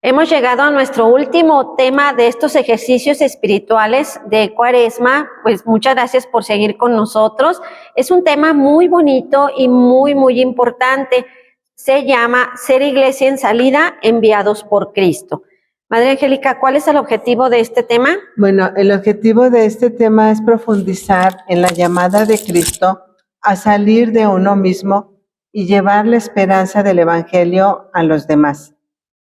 Hemos llegado a nuestro último tema de estos ejercicios espirituales de Cuaresma. Pues muchas gracias por seguir con nosotros. Es un tema muy bonito y muy importante. Se llama Ser Iglesia en Salida, enviados por Cristo. Madre Angélica, ¿cuál es el objetivo de este tema? Bueno, el objetivo de este tema es profundizar en la llamada de Cristo a salir de uno mismo y llevar la esperanza del Evangelio a los demás,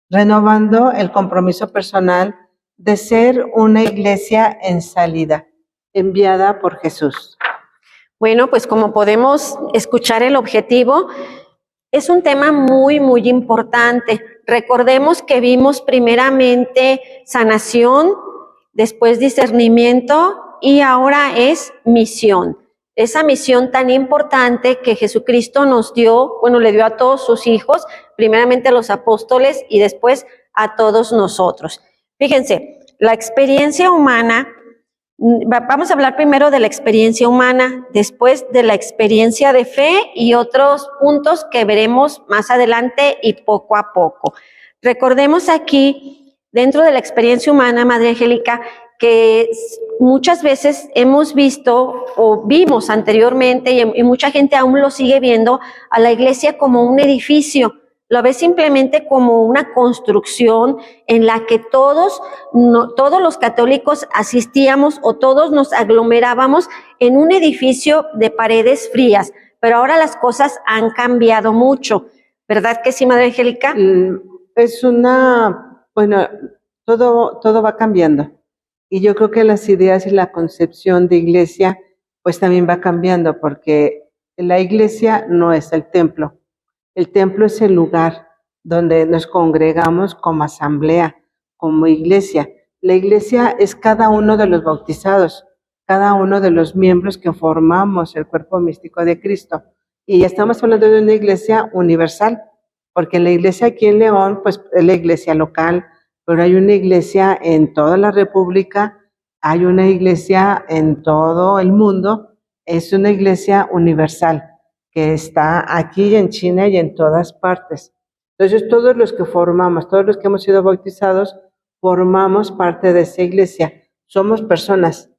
renovando el compromiso personal de ser una iglesia en salida, enviada por Jesús. Bueno, pues como podemos escuchar, el objetivo es un tema muy importante. Recordemos que vimos primeramente sanación, después discernimiento y ahora es misión. Esa misión tan importante que Jesucristo nos dio, bueno, le dio a todos sus hijos, primeramente a los apóstoles y después a todos nosotros. Fíjense, la experiencia humana, vamos a hablar primero de la experiencia humana, después de la experiencia de fe y otros puntos que veremos más adelante y poco a poco. Recordemos aquí, dentro de la experiencia humana, Madre Angélica, que muchas veces hemos visto o vimos anteriormente y mucha gente aún lo sigue viendo a la iglesia como un edificio. Lo ve simplemente como una construcción en la que todos los católicos asistíamos o todos nos aglomerábamos en un edificio de paredes frías, pero ahora las cosas han cambiado mucho, ¿verdad que sí, Madre Angélica? Todo va cambiando, y yo creo que las ideas y la concepción de iglesia pues también va cambiando, porque la iglesia no es el templo. El templo es el lugar donde nos congregamos como asamblea, como iglesia. La iglesia es cada uno de los bautizados, cada uno de los miembros que formamos el cuerpo místico de Cristo. Y estamos hablando de una iglesia universal, porque la iglesia aquí en León, pues es la iglesia local, pero hay una iglesia en toda la República, hay una iglesia en todo el mundo, es una iglesia universal que está aquí en China y en todas partes. Entonces, todos los que formamos, todos los que hemos sido bautizados, formamos parte de esa iglesia. Somos personas,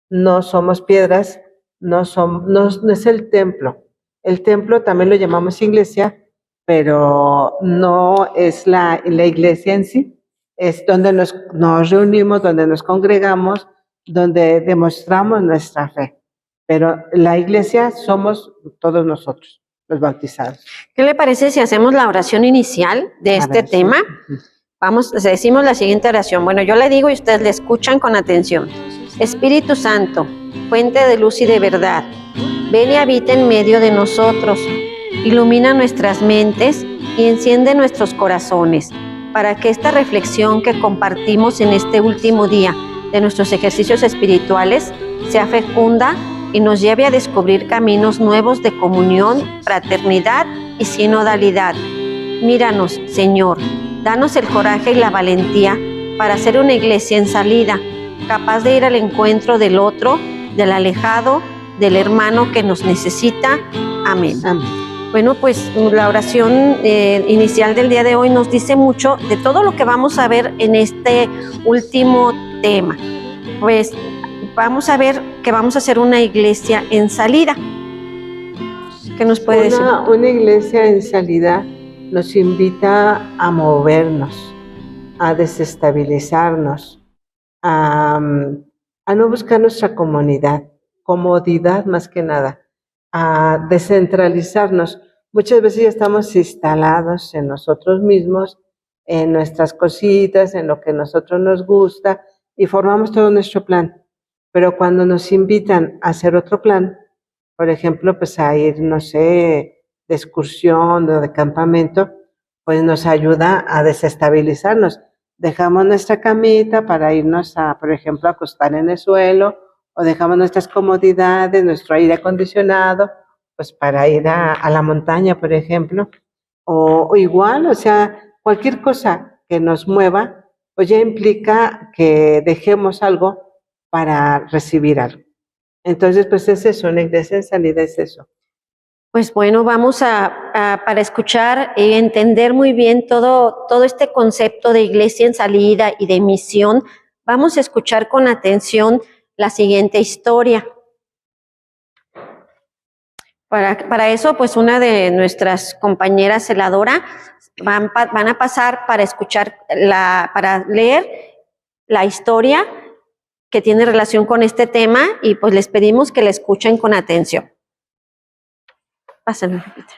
no somos piedras, no es el templo. El templo también lo llamamos iglesia, pero no es la iglesia en sí. Es donde nos reunimos, donde nos congregamos, donde demostramos nuestra fe. Pero la iglesia somos todos nosotros, los bautizados. ¿Qué le parece si hacemos la oración inicial de este tema? Decimos la siguiente oración. Bueno, yo le digo y ustedes le escuchan con atención. Espíritu Santo, fuente de luz y de verdad, ven y habita en medio de nosotros, ilumina nuestras mentes y enciende nuestros corazones, para que esta reflexión que compartimos en este último día de nuestros ejercicios espirituales sea fecunda y nos lleve a descubrir caminos nuevos de comunión, fraternidad y sinodalidad. Míranos, Señor, danos el coraje y la valentía para ser una iglesia en salida, capaz de ir al encuentro del otro, del alejado, del hermano que nos necesita. Amén. Amén. Bueno, pues la oración inicial del día de hoy nos dice mucho de todo lo que vamos a ver en este último tema. Pues vamos a ver que vamos a hacer una iglesia en salida. ¿Qué nos puede decir? Una iglesia en salida nos invita a movernos, a desestabilizarnos, a no buscar nuestra comodidad más que nada, a descentralizarnos. Muchas veces ya estamos instalados en nosotros mismos, en nuestras cositas, en lo que a nosotros nos gusta, y formamos todo nuestro plan. Pero cuando nos invitan a hacer otro plan, por ejemplo, pues a ir, no sé, de excursión o de campamento, pues nos ayuda a desestabilizarnos. Dejamos nuestra camita para irnos a, por ejemplo, a acostar en el suelo, o dejamos nuestras comodidades, nuestro aire acondicionado, pues para ir a la montaña, por ejemplo, o igual, o sea, cualquier cosa que nos mueva, pues ya implica que dejemos algo para recibir algo. Entonces, pues es eso, una iglesia en salida es eso. Pues bueno, vamos para escuchar y entender muy bien todo este concepto de iglesia en salida y de misión, vamos a escuchar con atención la siguiente historia. Para eso, pues una de nuestras compañeras celadora van a pasar para escuchar, para leer la historia que tiene relación con este tema y pues les pedimos que la escuchen con atención. Pásenme, Lupita.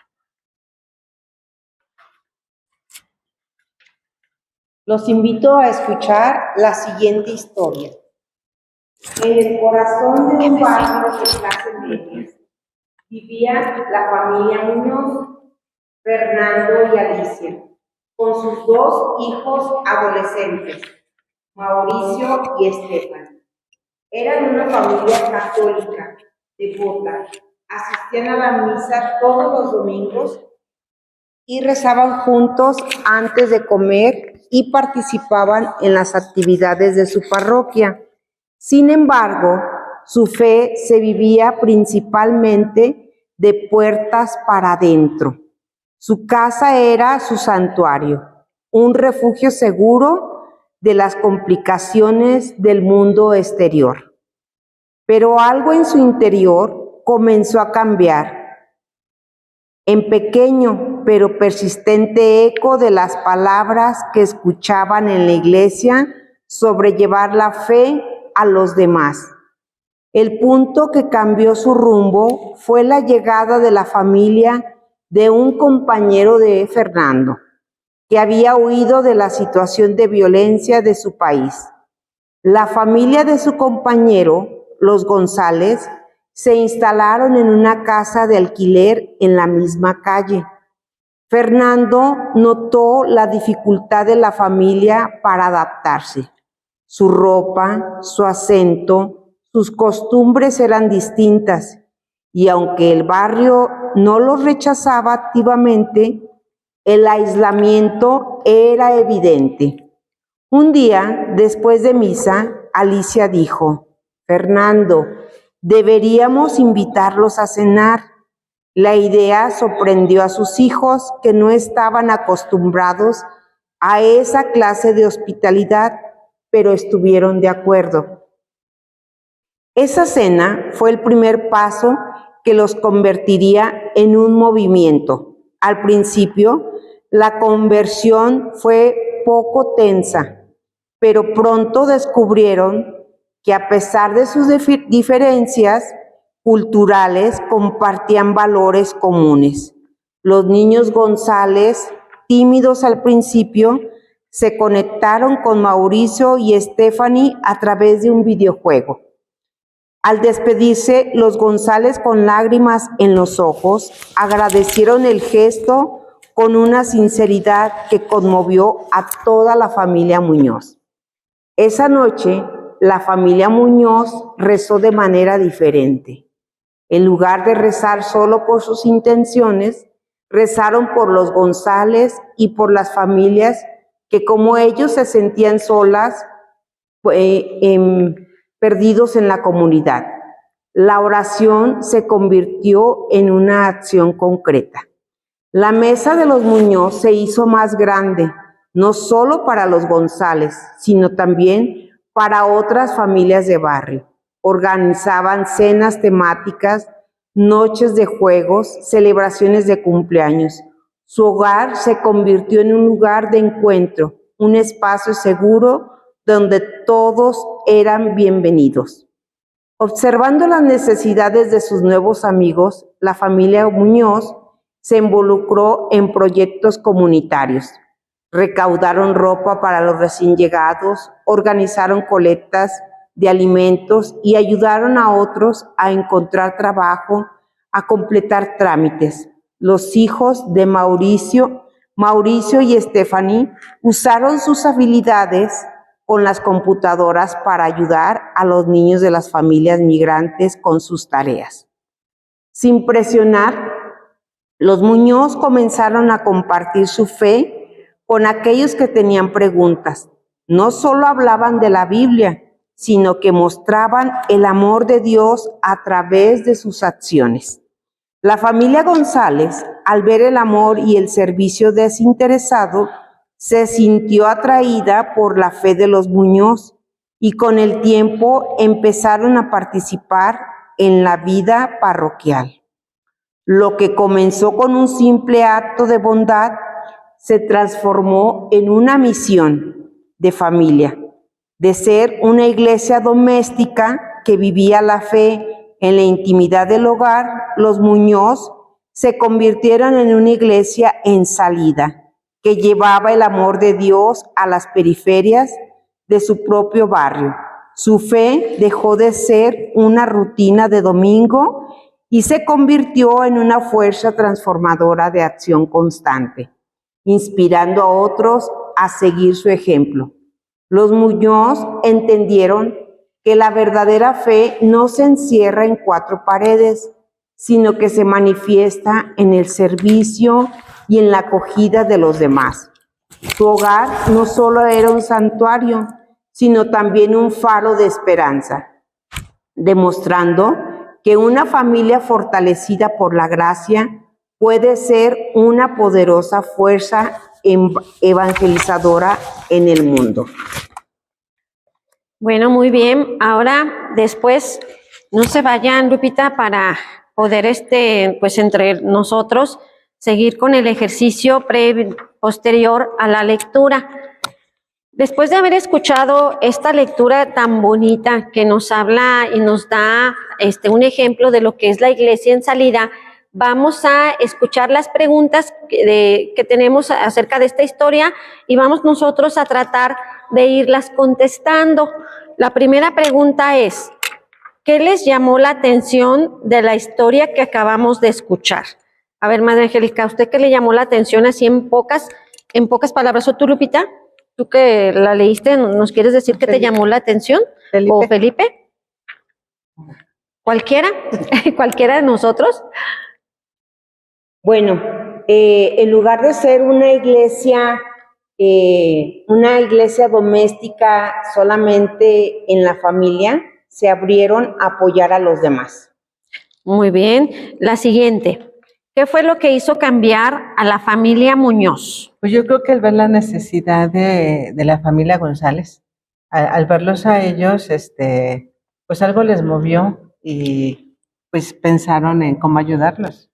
Los invito a escuchar la siguiente historia. En el corazón de un barrio de clase media vivía la familia Muñoz, Fernando y Alicia, con sus 2 hijos adolescentes, Mauricio y Estefan. Eran una familia católica, devota, asistían a la misa todos los domingos y rezaban juntos antes de comer y participaban en las actividades de su parroquia. Sin embargo, su fe se vivía principalmente de puertas para adentro. Su casa era su santuario, un refugio seguro de las complicaciones del mundo exterior. Pero algo en su interior comenzó a cambiar. En pequeño pero persistente eco de las palabras que escuchaban en la iglesia sobre llevar la fe a los demás. El punto que cambió su rumbo fue la llegada de la familia de un compañero de Fernando, que había huido de la situación de violencia de su país. La familia de su compañero, los González, se instalaron en una casa de alquiler en la misma calle. Fernando notó la dificultad de la familia para adaptarse. Su ropa, su acento, sus costumbres eran distintas, y aunque el barrio no los rechazaba activamente, el aislamiento era evidente. Un día, después de misa, Alicia dijo: Fernando, deberíamos invitarlos a cenar. La idea sorprendió a sus hijos, que no estaban acostumbrados a esa clase de hospitalidad, pero estuvieron de acuerdo. Esa cena fue el primer paso que los convertiría en un movimiento. Al principio, la conversión fue poco tensa, pero pronto descubrieron que a pesar de sus diferencias culturales, compartían valores comunes. Los niños González, tímidos al principio, se conectaron con Mauricio y Stephanie a través de un videojuego. Al despedirse, los González, con lágrimas en los ojos, agradecieron el gesto con una sinceridad que conmovió a toda la familia Muñoz. Esa noche, la familia Muñoz rezó de manera diferente. En lugar de rezar solo por sus intenciones, rezaron por los González y por las familias que, como ellos, se sentían solas, perdidos en la comunidad. La oración se convirtió en una acción concreta. La mesa de los Muñoz se hizo más grande, no solo para los González, sino también para otras familias de barrio. Organizaban cenas temáticas, noches de juegos, celebraciones de cumpleaños. Su hogar se convirtió en un lugar de encuentro, un espacio seguro donde todos eran bienvenidos. Observando las necesidades de sus nuevos amigos, la familia Muñoz se involucró en proyectos comunitarios. Recaudaron ropa para los recién llegados, organizaron colectas de alimentos y ayudaron a otros a encontrar trabajo, a completar trámites. Los hijos de Mauricio y Stephanie usaron sus habilidades con las computadoras para ayudar a los niños de las familias migrantes con sus tareas. Sin presionar, los Muñoz comenzaron a compartir su fe con aquellos que tenían preguntas. No solo hablaban de la Biblia, sino que mostraban el amor de Dios a través de sus acciones. La familia González, al ver el amor y el servicio desinteresado, se sintió atraída por la fe de los Muñoz y con el tiempo empezaron a participar en la vida parroquial. Lo que comenzó con un simple acto de bondad se transformó en una misión de familia, de ser una iglesia doméstica que vivía la fe en la intimidad del hogar. Los Muñoz se convirtieron en una iglesia en salida, que llevaba el amor de Dios a las periferias de su propio barrio. Su fe dejó de ser una rutina de domingo y se convirtió en una fuerza transformadora de acción constante, inspirando a otros a seguir su ejemplo. Los Muñoz entendieron que la verdadera fe no se encierra en cuatro paredes, sino que se manifiesta en el servicio y en la acogida de los demás. Su hogar no solo era un santuario, sino también un faro de esperanza, demostrando que una familia fortalecida por la gracia puede ser una poderosa fuerza evangelizadora en el mundo. Bueno, muy bien. Ahora, después, no se vayan, Lupita, para poder, pues entre nosotros, seguir con el ejercicio posterior a la lectura. Después de haber escuchado esta lectura tan bonita que nos habla y nos da un ejemplo de lo que es la iglesia en salida, vamos a escuchar las preguntas que tenemos acerca de esta historia y vamos nosotros a tratar de irlas contestando. La primera pregunta es, ¿qué les llamó la atención de la historia que acabamos de escuchar? A ver, Madre Angélica, ¿a usted qué le llamó la atención así en pocas palabras? ¿O tú, Lupita? ¿Tú que la leíste, nos quieres decir qué te llamó la atención? Felipe. ¿O Felipe? ¿Cualquiera? ¿Cualquiera de nosotros? Bueno, en lugar de ser una iglesia doméstica solamente en la familia, se abrieron a apoyar a los demás. Muy bien. La siguiente. ¿Qué fue lo que hizo cambiar a la familia Muñoz? Pues yo creo que al ver la necesidad de la familia González, al verlos a ellos, pues algo les movió y pues pensaron en cómo ayudarlos.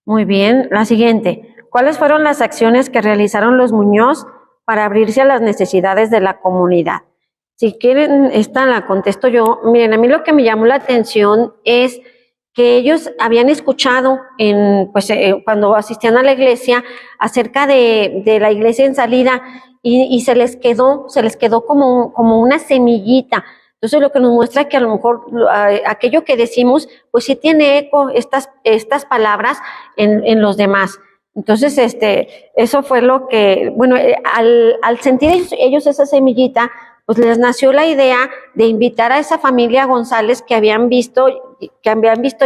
Muy bien. La siguiente. ¿Cuáles fueron las acciones que realizaron los Muñoz para abrirse a las necesidades de la comunidad? Si quieren, esta la contesto yo. Miren, a mí lo que me llamó la atención es que ellos habían escuchado cuando asistían a la iglesia acerca de la iglesia en salida y se les quedó como una semillita. Entonces lo que nos muestra que a lo mejor aquello que decimos, pues sí tiene eco estas palabras en los demás. Entonces, eso fue lo que, bueno, al sentir ellos esa semillita, pues les nació la idea de invitar a esa familia González que habían visto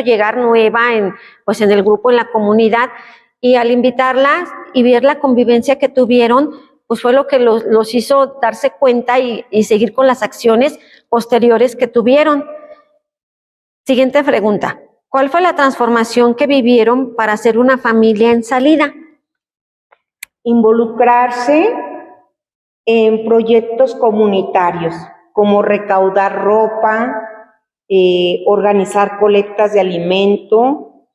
llegar nueva en el grupo, en la comunidad, y al invitarlas y ver la convivencia que tuvieron, pues fue lo que los hizo darse cuenta y seguir con las acciones posteriores que tuvieron. Siguiente pregunta. ¿Cuál fue la transformación que vivieron para ser una familia en salida? Involucrarse en proyectos comunitarios, como recaudar ropa, organizar colectas de alimento,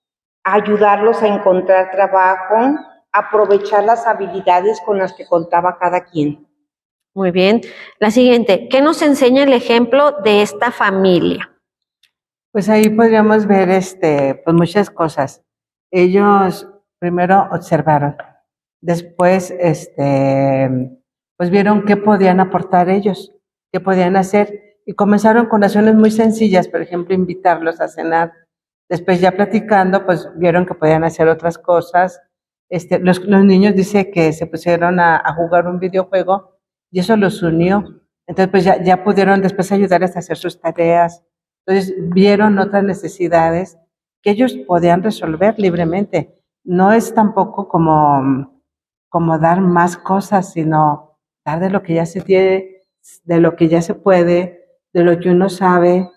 ayudarlos a encontrar trabajo, aprovechar las habilidades con las que contaba cada quien. Muy bien. La siguiente. ¿Qué nos enseña el ejemplo de esta familia? Pues ahí podríamos ver pues muchas cosas. Ellos primero observaron, después pues vieron qué podían aportar ellos, qué podían hacer y comenzaron con acciones muy sencillas, por ejemplo, invitarlos a cenar. Después ya platicando, pues vieron que podían hacer otras cosas. Los niños dice que se pusieron a jugar un videojuego y eso los unió. Entonces pues ya pudieron después ayudarles a hacer sus tareas. Entonces vieron otras necesidades que ellos podían resolver libremente. No es tampoco como dar más cosas, sino dar de lo que ya se tiene, de lo que ya se puede, de lo que uno sabe,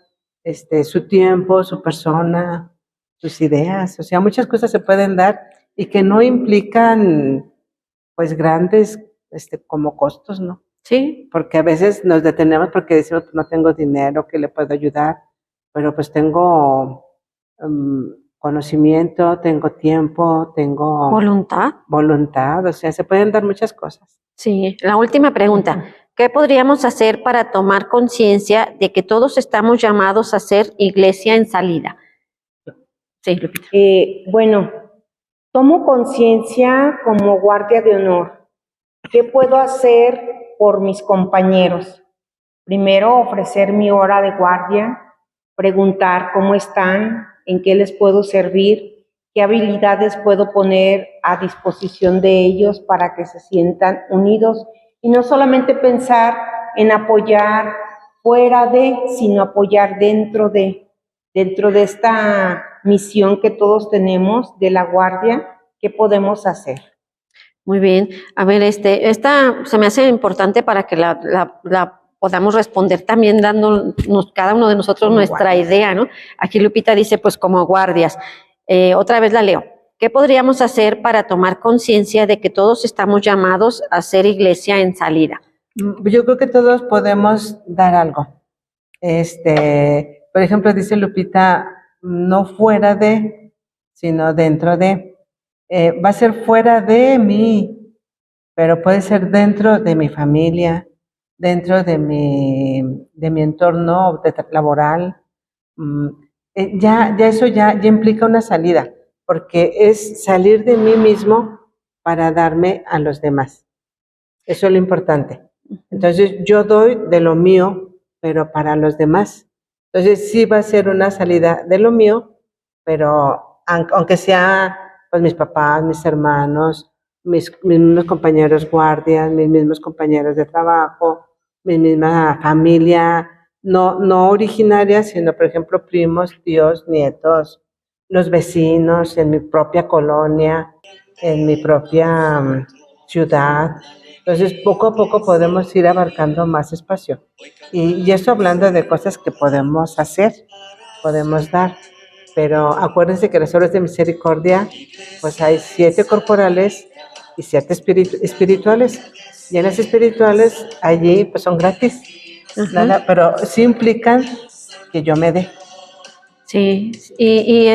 su tiempo, su persona, tus ideas. O sea, muchas cosas se pueden dar y que no implican, pues, grandes, como costos, ¿no? Sí, Porque a veces nos detenemos porque decimos, pues, no tengo dinero, ¿qué le puedo ayudar? Pero pues tengo conocimiento, tengo tiempo, tengo voluntad. o sea, se pueden dar muchas cosas. Sí, la última pregunta. ¿Qué podríamos hacer para tomar conciencia de que todos estamos llamados a ser iglesia en salida? Sí, Lupita. Bueno, tomo conciencia como guardia de honor. ¿Qué puedo hacer por mis compañeros? Primero, ofrecer mi hora de guardia, preguntar cómo están, en qué les puedo servir, qué habilidades puedo poner a disposición de ellos para que se sientan unidos y no solamente pensar en apoyar fuera de, sino apoyar dentro de esta misión que todos tenemos de la guardia, ¿qué podemos hacer? Muy bien. A ver, esta se me hace importante para que la podamos responder también dándonos cada uno de nosotros Como nuestra guardias. idea, ¿no? Aquí Lupita dice, pues como guardias. Otra vez la leo. ¿Qué podríamos hacer para tomar conciencia de que todos estamos llamados a ser iglesia en salida? Yo creo que todos podemos dar algo. Por ejemplo, dice Lupita, no fuera de, sino dentro de. Va a ser fuera de mí, pero puede ser dentro de mi familia, dentro de mi entorno laboral. Ya eso ya implica una salida, porque es salir de mí mismo para darme a los demás. Eso es lo importante. Entonces yo doy de lo mío, pero para los demás. Entonces sí va a ser una salida de lo mío, pero aunque sea pues mis papás, mis hermanos, mis mismos compañeros guardias, mis mismos compañeros de trabajo, mi misma familia, no originaria, sino por ejemplo primos, tíos, nietos, los vecinos, en mi propia colonia, en mi propia ciudad. Entonces, poco a poco podemos ir abarcando más espacio. Y eso hablando de cosas que podemos hacer, podemos dar. Pero acuérdense que las obras de misericordia, pues hay 7 corporales y 7 espirituales. Y en las espirituales, allí pues son gratis. Nada, pero sí implican que yo me dé. Sí, y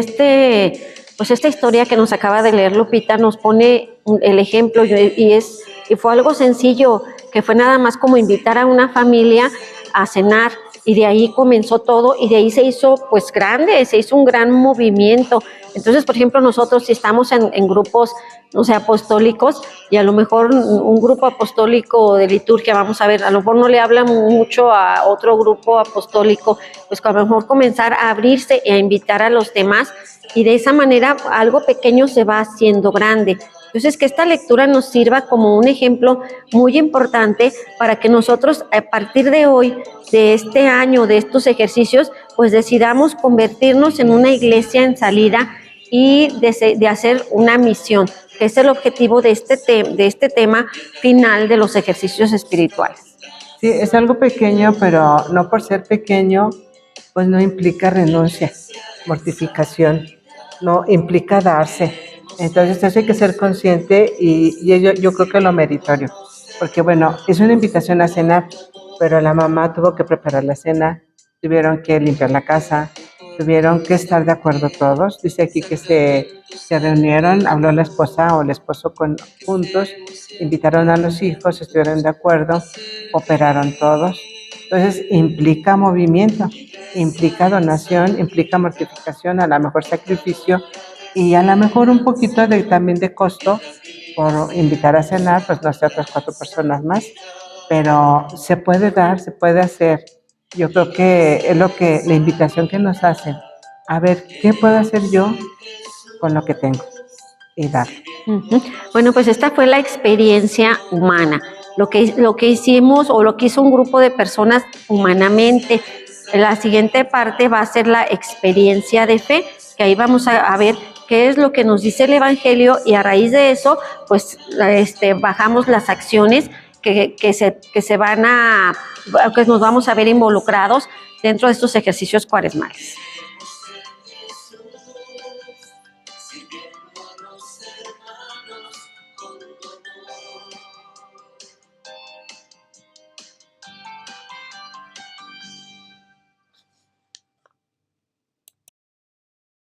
pues esta historia que nos acaba de leer Lupita nos pone el ejemplo y fue algo sencillo, que fue nada más como invitar a una familia a cenar y de ahí comenzó todo y de ahí se hizo pues grande, se hizo un gran movimiento. Entonces, por ejemplo, nosotros si estamos en grupos, no sé, apostólicos y a lo mejor un grupo apostólico de liturgia, vamos a ver, a lo mejor no le habla mucho a otro grupo apostólico, pues a lo mejor comenzar a abrirse y a invitar a los demás y de esa manera algo pequeño se va haciendo grande. Entonces, que esta lectura nos sirva como un ejemplo muy importante para que nosotros a partir de hoy, de este año, de estos ejercicios, pues decidamos convertirnos en una iglesia en salida y de hacer una misión, que es el objetivo de este tema final de los ejercicios espirituales. Sí, es algo pequeño, pero no por ser pequeño, pues no implica renuncia, mortificación, no implica darse. Entonces eso hay que ser consciente y yo creo que lo meritorio, porque bueno, es una invitación a cenar, pero la mamá tuvo que preparar la cena, tuvieron que limpiar la casa, tuvieron que estar de acuerdo todos. Dice aquí que se reunieron, habló la esposa o el esposo juntos, invitaron a los hijos, estuvieron de acuerdo, operaron todos. Entonces implica movimiento, implica donación, implica mortificación, a lo mejor sacrificio y a lo mejor un poquito también de costo por invitar a cenar, pues no sé, otras 4 personas más, pero se puede dar, se puede hacer. Yo creo que es la invitación que nos hacen, a ver, ¿qué puedo hacer yo con lo que tengo? Y dar. Bueno, pues esta fue la experiencia humana, lo que hicimos o lo que hizo un grupo de personas humanamente. La siguiente parte va a ser la experiencia de fe, que ahí vamos a ver qué es lo que nos dice el Evangelio y a raíz de eso, pues bajamos las acciones que nos vamos a ver involucrados dentro de estos ejercicios cuaresmales.